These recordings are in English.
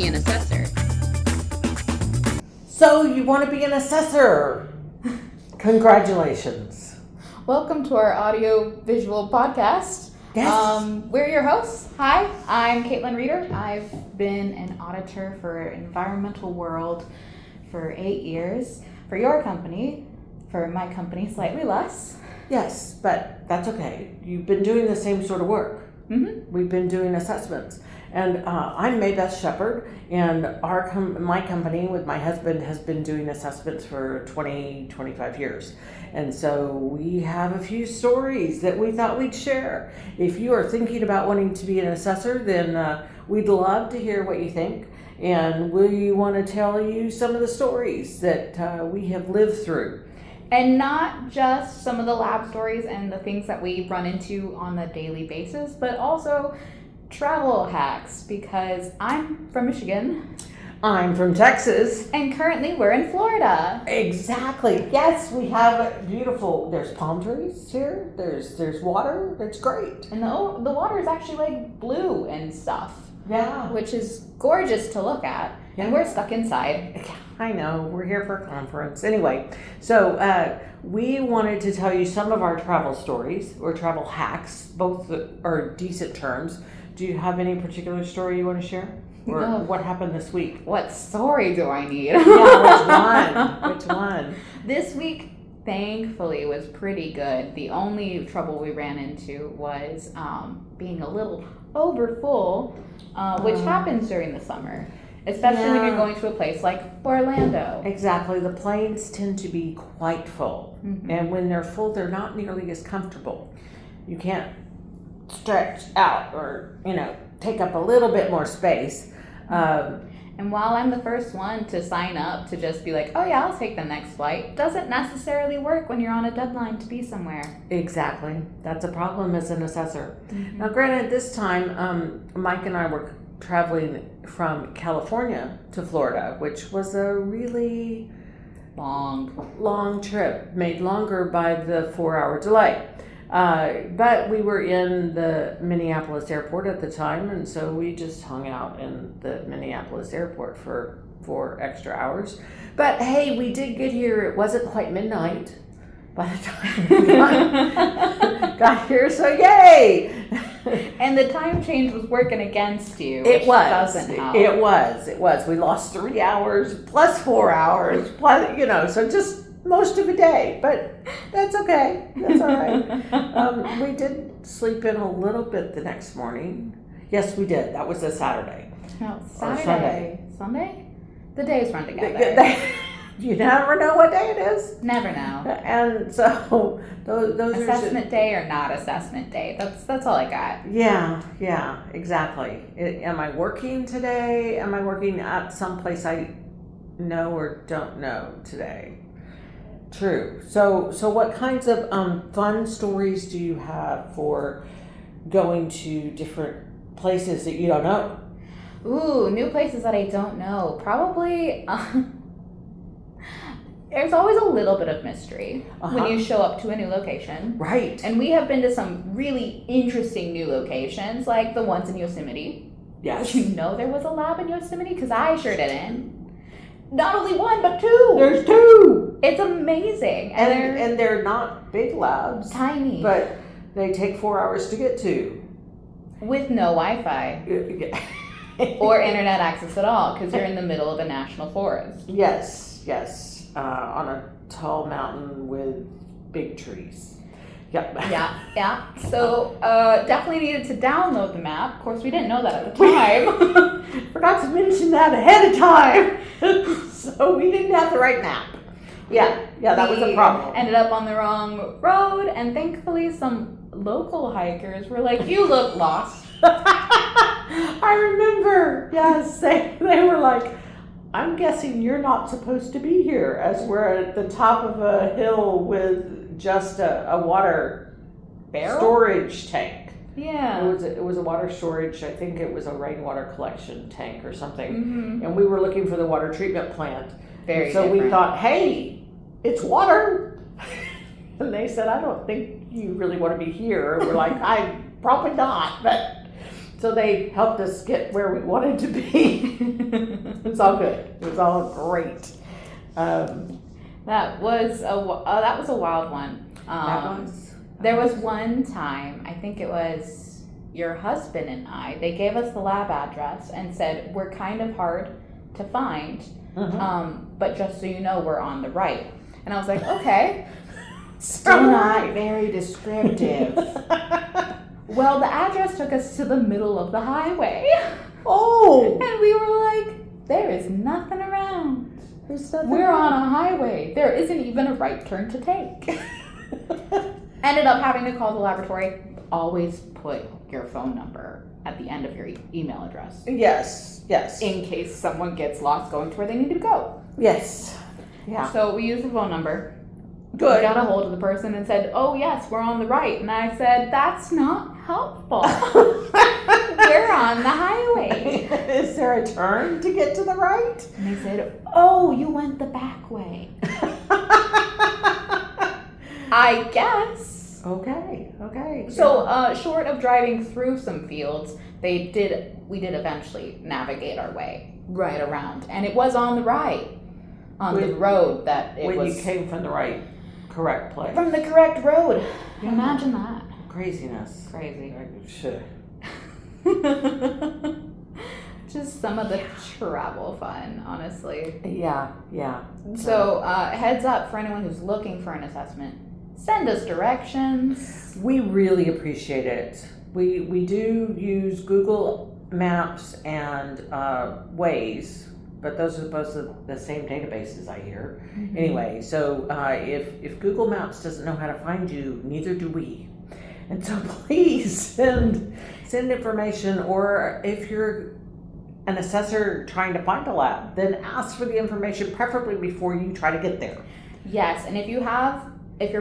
be an assessor. So you want to be an assessor. Congratulations. Welcome to our audio-visual podcast. Yes. We're your hosts. Hi, I'm Caitlin Reeder. I've been an auditor for Environmental World for 8 years. For your company, for my company, slightly less. Yes, but that's okay. You've been doing the same sort of work. Mm-hmm. We've been doing assessments. And I'm Maybeth Shepard, and my company with my husband has been doing assessments for 25 years. And so we have a few stories that we thought we'd share. If you are thinking about wanting to be an assessor, then we'd love to hear what you think. And we want to tell you some of the stories that we have lived through. And not just some of the lab stories and the things that we run into on a daily basis, but also travel hacks, because I'm from Michigan. I'm from Texas. And currently we're in Florida. Exactly. Yes, we have beautiful, there's palm trees here, there's water, it's great. And the water is actually like blue and stuff. Yeah. Which is gorgeous to look at. Yeah. And we're stuck inside. I know, we're here for a conference. Anyway, so we wanted to tell you some of our travel stories or travel hacks. Both are decent terms. Do you have any particular story you want to share? Or what happened this week? What story do I need? Yeah, which one? This week, thankfully, was pretty good. The only trouble we ran into was being a little over full, which happens during the summer. Especially when you're going to a place like Orlando. Exactly. The planes tend to be quite full. Mm-hmm. And when they're full, they're not nearly as comfortable. You can't stretch out or, take up a little bit more space. And while I'm the first one to sign up to just be like, oh yeah, I'll take the next flight, doesn't necessarily work when you're on a deadline to be somewhere. Exactly. That's a problem as an assessor. Mm-hmm. Now, granted, this time, Mike and I were traveling from California to Florida, which was a really long trip, made longer by the 4-hour delay. But we were in the Minneapolis airport at the time, and so we just hung out in the Minneapolis airport for 4 extra hours. But hey, we did get here. It wasn't quite midnight by the time we got here, so yay! And the time change was working against you. It was. Doesn't help. It was. We lost 3 hours plus 4 hours plus, so just most of a day. But that's okay. That's all right. We did sleep in a little bit the next morning. Yes, we did. That was a Saturday. No, Or Saturday. Sunday? The days run together. You never know what day it is. Never know. And so those assessment day or not assessment day. That's all I got. Yeah, exactly. Am I working today? Am I working at some place I know or don't know today? True. So what kinds of fun stories do you have for going to different places that you don't know? Ooh, new places that I don't know. Probably. There's always a little bit of mystery when you show up to a new location. Right. And we have been to some really interesting new locations, like the ones in Yosemite. Yes. Did you know there was a lab in Yosemite? Because I sure didn't. Not only one, but 2. There's 2. It's amazing. And they're not big labs. Tiny. But they take 4 hours to get to. With no Wi-Fi. Or internet access at all, because you're in the middle of a national forest. Yes. On a tall mountain with big trees. Yep. Yeah. So definitely needed to download the map. Of course, we didn't know that at the time. Forgot to mention that ahead of time. So we didn't have the right map. Yeah, that was a problem. Ended up on the wrong road, and thankfully some local hikers were like, you look lost. I remember. Yes, they were like, I'm guessing you're not supposed to be here, as we're at the top of a hill with just a water barrel storage tank. Yeah. It was a water storage, I think it was a rainwater collection tank or something. Mm-hmm. And we were looking for the water treatment plant. Very so different. We thought, hey, it's water. And they said, I don't think you really want to be here. We're like, I probably not. But So they helped us get where we wanted to be. It's all good. It was all great. That was a wild one. There was one time, I think it was your husband and I, they gave us the lab address and said, we're kind of hard to find, but just so you know, we're on the right. And I was like, okay. Still not very descriptive. Well, the address took us to the middle of the highway. Oh! And we were like, there is nothing around. There's nothing We're on a highway. There isn't even a right turn to take. Ended up having to call the laboratory. Always put your phone number at the end of your email address. Yes. In case someone gets lost going to where they need to go. Yes. Yeah. So we used the phone number. Good. We got a hold of the person and said, oh yes, we're on the right. And I said, that's not helpful. We're on the highway. Is there a turn to get to the right? And they said, oh, you went the back way. I guess. Okay. So short of driving through some fields, we did eventually navigate our way right around. And it was on the right. On the road that it was. When you came from the correct place. From the correct road. Yeah. Imagine that. Craziness. Crazy. Sure. Just some of the travel fun, honestly. Yeah. So heads up for anyone who's looking for an assessment. Send us directions. We really appreciate it. We do use Google Maps and Waze. But those are both the same databases, I hear. Mm-hmm. Anyway, so if Google Maps doesn't know how to find you, neither do we. And so please send information, or if you're an assessor trying to find a lab, then ask for the information, preferably before you try to get there. Yes, and if you're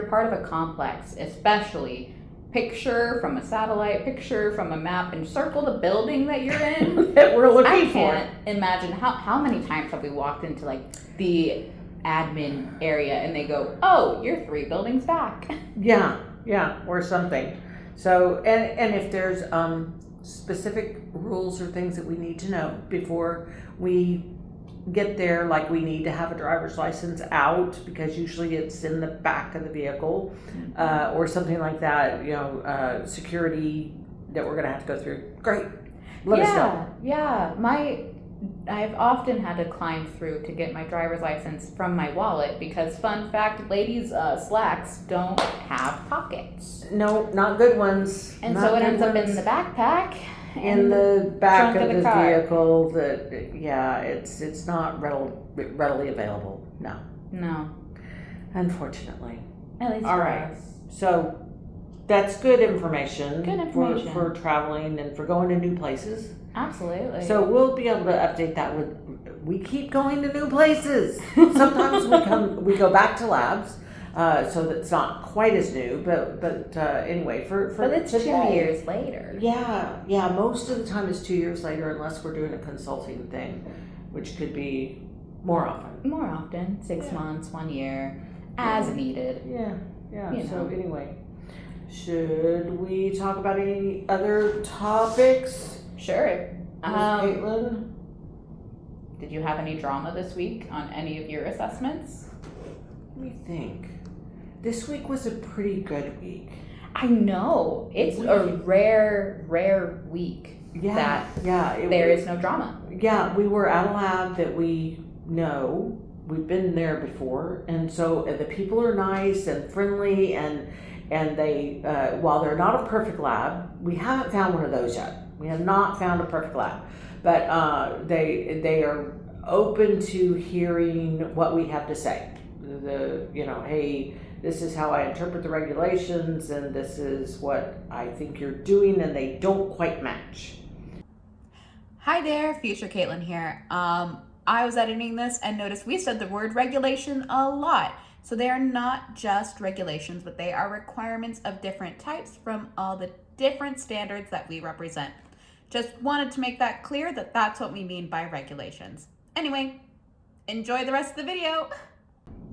part of a complex, especially, picture from a satellite, picture from a map, and circle the building that you're in. That we're looking for. I can't imagine how many times have we walked into like the admin area and they go, oh, you're 3 buildings back. Yeah, or something. So, and if there's specific rules or things that we need to know before we get there, like we need to have a driver's license out because usually it's in the back of the vehicle, or something like that, security that we're gonna have to go through. Great. Let us know. Yeah. I've often had to climb through to get my driver's license from my wallet because, fun fact, ladies' slacks don't have pockets. No, not good ones. And so it ends up in the backpack. In the back of the vehicle. It's not readily available. No. Unfortunately. At least all right. So that's good information. For traveling and for going to new places. Absolutely. So we'll be able to update that we keep going to new places. Sometimes we go back to labs. So that's not quite as new, but anyway, but it's today, 2 years later. Yeah. Most of the time it's 2 years later, unless we're doing a consulting thing, which could be more often. 6 months, 1 year, as needed. Yeah. So anyway, should we talk about any other topics? Sure. Caitlin, did you have any drama this week on any of your assessments? Let me think. This week was a pretty good week. I know. It's a rare week. Yeah. There is no drama. Yeah, we were at a lab that we know. We've been there before. And so the people are nice and friendly and they, while they're not a perfect lab, we haven't found one of those yet. We have not found a perfect lab. But they are open to hearing what we have to say. Hey, this is how I interpret the regulations and this is what I think you're doing, and they don't quite match. Hi there, Future Caitlin here. I was editing this and noticed we said the word regulation a lot. So they are not just regulations, but they are requirements of different types from all the different standards that we represent. Just wanted to make that clear that that's what we mean by regulations. Anyway, enjoy the rest of the video.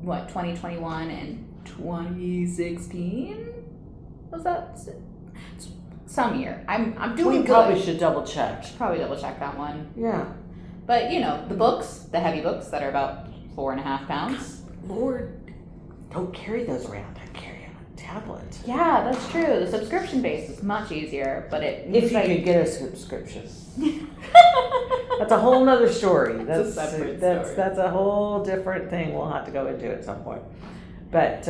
2021 and 2016? Was that? some year. I'm doing We probably good. should double check. Should probably double check that one. Yeah. But the books, the heavy books that are about 4.5 pounds. Lord, don't carry those around. I carry a tablet. Yeah, that's true. The subscription base is much easier, but it If you could get a subscription. That's a whole nother story. That's a separate story. That's a whole different thing we'll have to go into at some point. But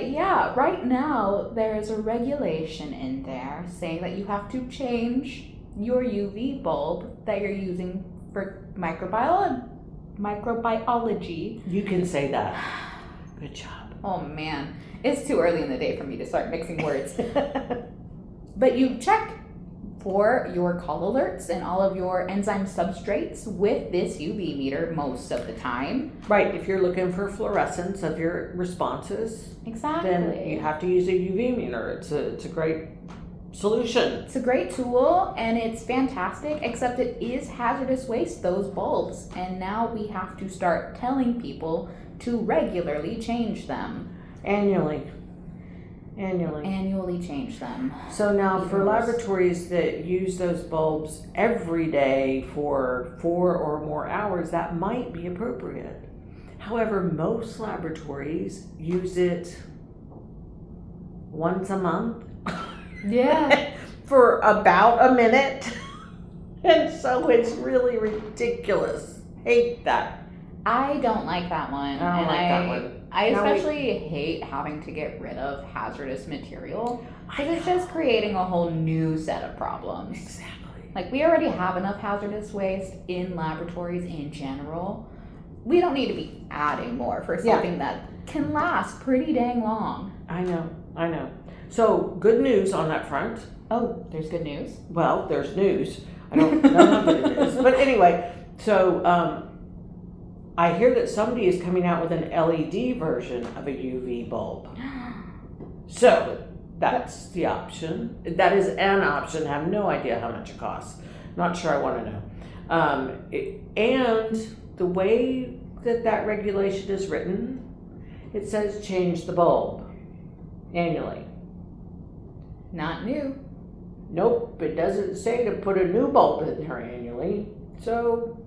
yeah, right now there is a regulation in there saying that you have to change your UV bulb that you're using for microbiology. you can say that. Good job. Oh man, it's too early in the day for me to start mixing words. But you check for your call alerts and all of your enzyme substrates with this UV meter most of the time. Right, if you're looking for fluorescence of your responses, Exactly. then you have to use a UV meter. It's a great solution. It's a great tool and it's fantastic, except it is hazardous waste, those bulbs. And now we have to start telling people to regularly change them. Annually Change them. So now for Even worse. laboratories that use those bulbs every day for 4 or more hours, that might be appropriate. However, most laboratories use it once a month. Yeah. For about a minute. And so it's really ridiculous. Hate that. I don't like that one. I don't like that one. I Now especially hate having to get rid of hazardous material because it's just creating a whole new set of problems. Exactly. Like, we already have enough hazardous waste in laboratories in general. We don't need to be adding more for something that can last pretty dang long. I know. So good news on that front. Oh, there's good news. Well, there's news. I don't know how good it is. But anyway, so I hear that somebody is coming out with an LED version of a UV bulb. So that's the option. That is an option. I have no idea how much it costs. Not sure I want to know. And the way that regulation is written, it says change the bulb annually. Not new. Nope, it doesn't say to put a new bulb in there annually. So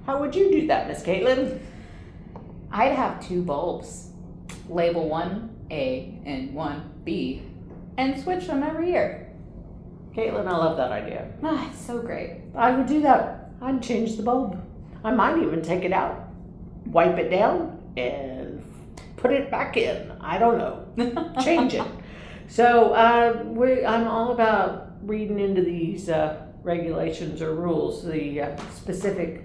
how would you do that, Miss Caitlin? I'd have 2 bulbs. Label one A and one B. And switch them every year. Caitlin, I love that idea. Ah, it's so great. I would do that. I'd change the bulb. I might even take it out, wipe it down, and put it back in. I don't know. Change it. So I'm all about reading into these regulations or rules, the specific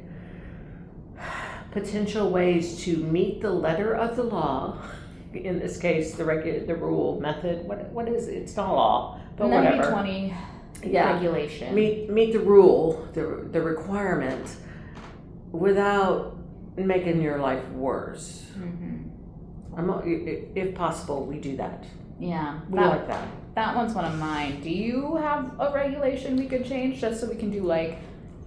potential ways to meet the letter of the law. In this case, the rule, method. What is it? It's not a law, but whatever. 90/20 Yeah. regulation. Meet the rule, the requirement, without making your life worse. If possible, we do that. Yeah. We like that. That one's one of mine. Do you have a regulation we could change just so we can do like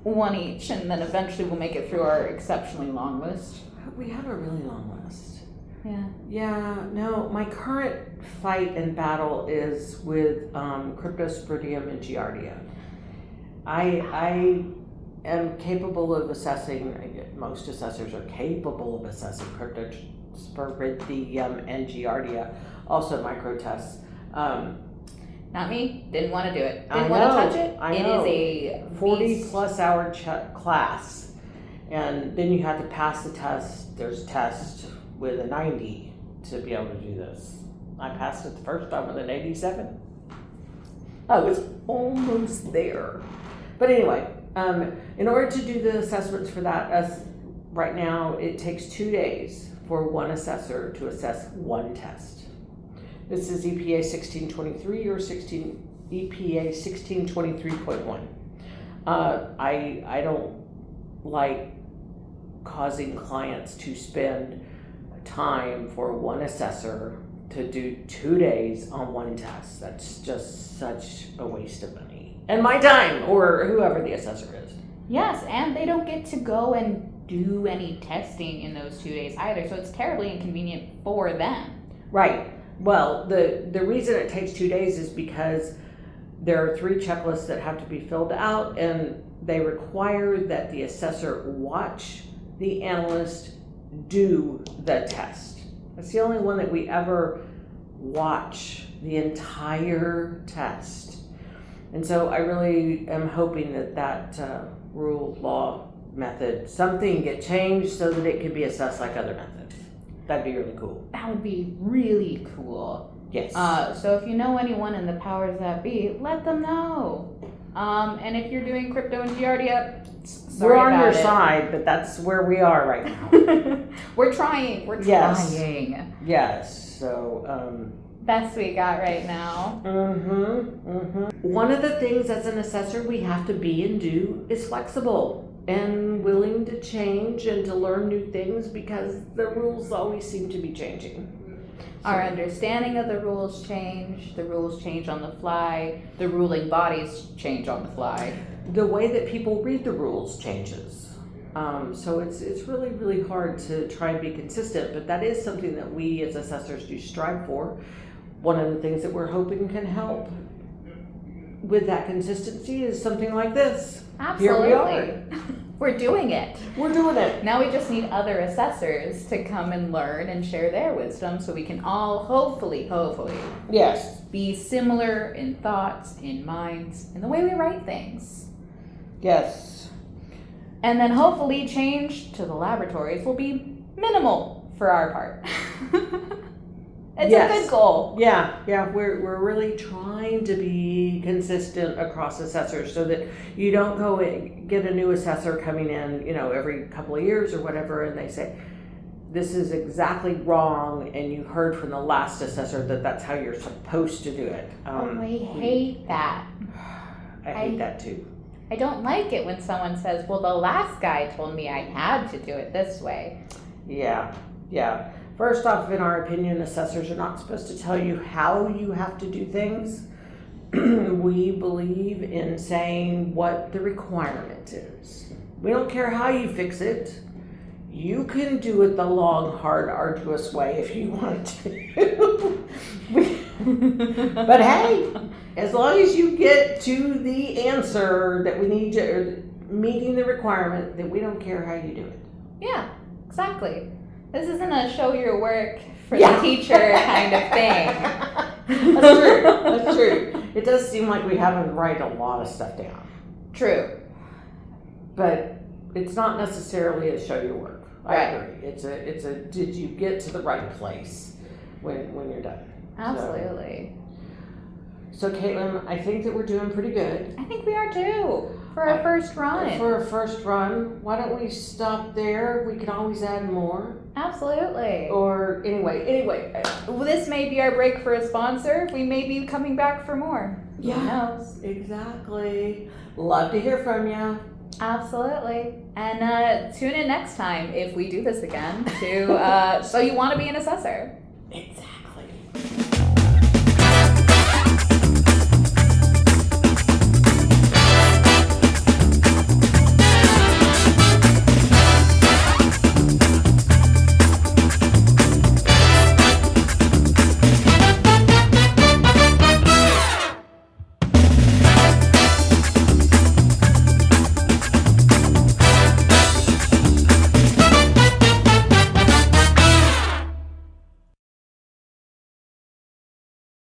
one each and then eventually we'll make it through our exceptionally long list? We have a really long list. Yeah. Yeah, no, my current fight and battle is with Cryptosporidium and Giardia. I am capable of assessing, most assessors are capable of assessing Cryptosporidium and Giardia, also microtests. Not me. Didn't want to do it. I Didn't want to know, touch it. I It know. is a 40 beast. plus hour class, and then you have to pass the test. There's a test with a 90 to be able to do this. I passed it the first time with an 87. I was almost there. But anyway, in order to do the assessments for that, right now it takes 2 days for one assessor to assess one test. This is EPA 1623 or EPA 1623.1. I don't like causing clients to spend time for one assessor to do 2 days on one test. That's just such a waste of money. And my time, or whoever the assessor is. Yes, and they don't get to go and do any testing in those 2 days either, so it's terribly inconvenient for them. Right. Well, the reason it takes 2 days is because There are 3 checklists that have to be filled out, and they require that the assessor watch the analyst do the test. That's the only one that we ever watch the entire test. And so I really am hoping that rule, law, method, something get changed so that it can be assessed like other methods. That'd be really cool. That would be really cool. Yes. So if you know anyone in the powers that be, let them know. And if you're doing crypto and Giardia, we're on your side, but that's where we are right now. We're trying. We're Yes. trying. Yes. So, Best we got right now. One of the things as an assessor we have to be and do is flexible and willing to change and to learn new things, because the rules always seem to be changing. Our understanding of the rules change. The rules change on the fly. The ruling bodies change on the fly. The way that people read the rules changes. So it's really, really hard to try and be consistent, but that is something that we as assessors do strive for. One of the things that we're hoping can help with that consistency is something like this. Absolutely. Here we are. We're doing it. We're doing it. Now we just need other assessors to come and learn and share their wisdom, so we can all hopefully Yes. be similar in thoughts, in minds, in the way we write things. Yes. And then hopefully change to the laboratories will be minimal for our part. It's Yes. a good goal. Yeah, we're really trying to be consistent across assessors so that you don't go and get a new assessor coming in, every couple of years or whatever, and they say, this is exactly wrong, and you heard from the last assessor that that's how you're supposed to do it. I hate that. I hate that too. I don't like it when someone says, well, the last guy told me I had to do it this way. Yeah. First off, in our opinion, assessors are not supposed to tell you how you have to do things. We believe in saying what the requirement is. We don't care how you fix it. You can do it the long, hard, arduous way if you want to. But hey, as long as you get to the answer that we need to, or meeting the requirement, then we don't care how you do it. Yeah, exactly. This isn't a show your work for the teacher kind of thing. That's true. It does seem like we have to write a lot of stuff down. True. But it's not necessarily a show your work. I Right. agree. It's a did you get to the right place when you're done? Absolutely. So Caitlin, I think that we're doing pretty good. I think we are too. For our first run. For our first run, why don't we stop there? We can always add more. Absolutely. Or anyway. This may be our break for a sponsor. We may be coming back for more. Yeah. Who knows? Exactly. Love to hear from you. Absolutely. And tune in next time if we do this again to So You Want to Be an Assessor. Exactly.